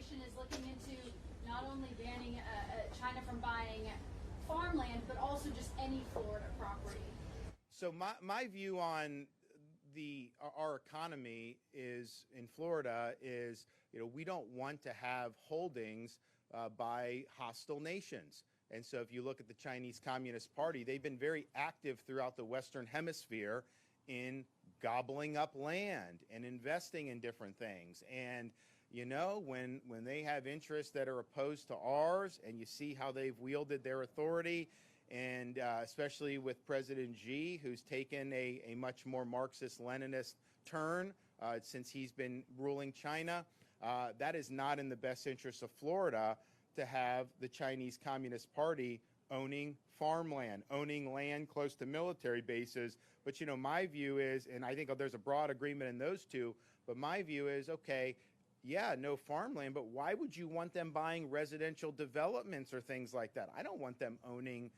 administration is looking into not only banning China from buying farmland, but also just any Florida property. So my view on our economy is in Florida is, we don't want to have holdings by hostile nations. And so if you look at the Chinese Communist Party, they've been very active throughout the Western Hemisphere in gobbling up land and investing in different things. And when they have interests that are opposed to ours, and you see how they've wielded their authority, and especially with President Xi, who's taken a much more Marxist-Leninist turn since he's been ruling China, that is not in the best interest of Florida to have the Chinese Communist Party owning farmland, owning land close to military bases. But, my view is, and I think there's a broad agreement in those two, but my view is, okay, yeah, no farmland, but why would you want them buying residential developments or things like that? I don't want them owning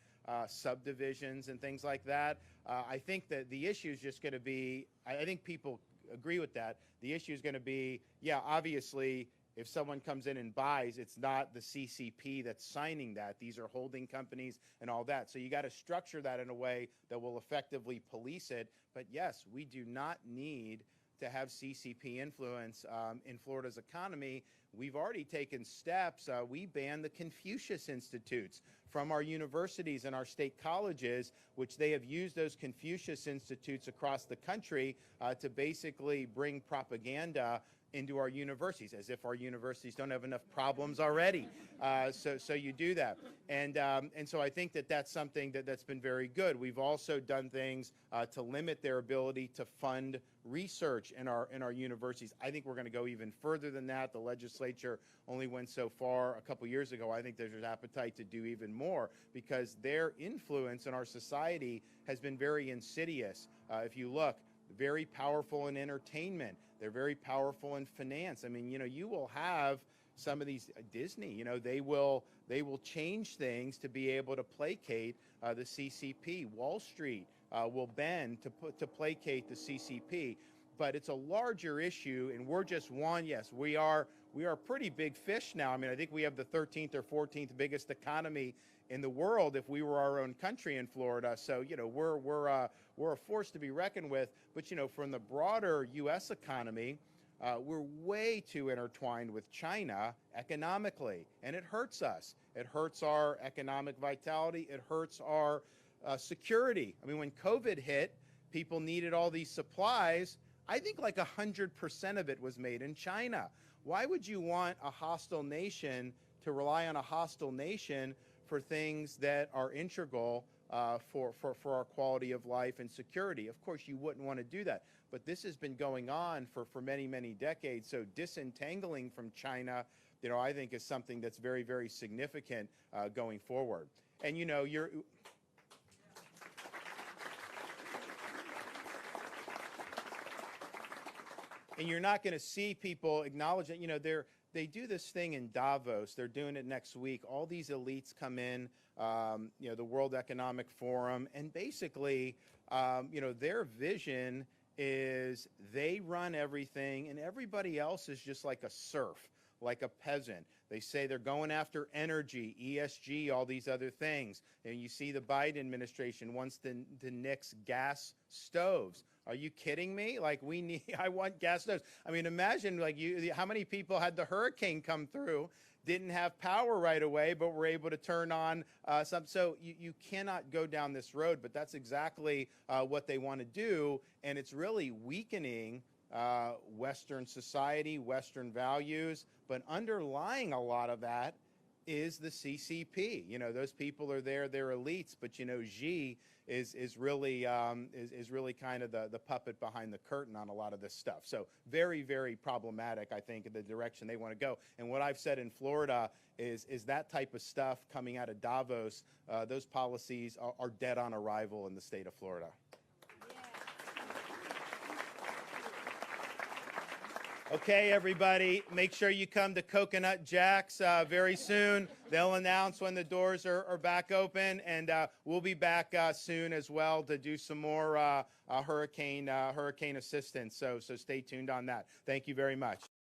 subdivisions and things like that. I think that the issue is just going to be, I think people agree with that. The issue is going to be, yeah, obviously, if someone comes in and buys, it's not the CCP that's signing that. These are holding companies and all that. So you got to structure that in a way that will effectively police it. But yes, we do not need to have CCP influence in Florida's economy. We've already taken steps. We banned the Confucius Institutes from our universities and our state colleges, which they have used those Confucius Institutes across the country to basically bring propaganda into our universities, as if our universities don't have enough problems already. So you do that. And so I think that that's something that's been very good. We've also done things to limit their ability to fund research in our universities. I think we're going to go even further than that. The legislature only went so far a couple years ago. I think there's an appetite to do even more because their influence in our society has been very insidious. If you look, very powerful in entertainment. They're very powerful in finance. I mean, you will have some of these Disney, they will change things to be able to placate the CCP. Wall Street will bend to placate the CCP. But it's a larger issue, and we're just one. Yes, we are a pretty big fish now. I mean, I think we have the 13th or 14th biggest economy in the world if we were our own country in Florida. So, we're a force to be reckoned with. But, from the broader U.S. economy, we're way too intertwined with China economically, and it hurts us. It hurts our economic vitality. It hurts our security. I mean, when COVID hit, people needed all these supplies. I think like 100% of it was made in China. Why would you want a hostile nation to rely on a hostile nation for things that are integral for our quality of life and security? Of course, you wouldn't want to do that. But this has been going on for many, many decades. So disentangling from China, I think is something that's very, very significant going forward. And, you're not going to see people acknowledge it. They do this thing in Davos. They're doing it next week. All these elites come in, the World Economic Forum, and basically, their vision is they run everything, and everybody else is just like a serf, like a peasant. They say they're going after energy, ESG, all these other things. And you see the Biden administration wants to nix gas stoves. Are you kidding me? Like, I want gas stoves. I mean, imagine how many people had the hurricane come through, didn't have power right away, but were able to turn on some. So you cannot go down this road, but that's exactly what they want to do. And it's really weakening Western society, Western values, but underlying a lot of that is the CCP. Those people are there, they're elites, but Xi is really kind of the puppet behind the curtain on a lot of this stuff. So very, very problematic, I think, in the direction they want to go. And what I've said in Florida is that type of stuff coming out of Davos, those policies are dead on arrival in the state of Florida. Okay, everybody, make sure you come to Coconut Jack's very soon. They'll announce when the doors are back open, and we'll be back soon as well to do some more hurricane assistance. So stay tuned on that. Thank you very much.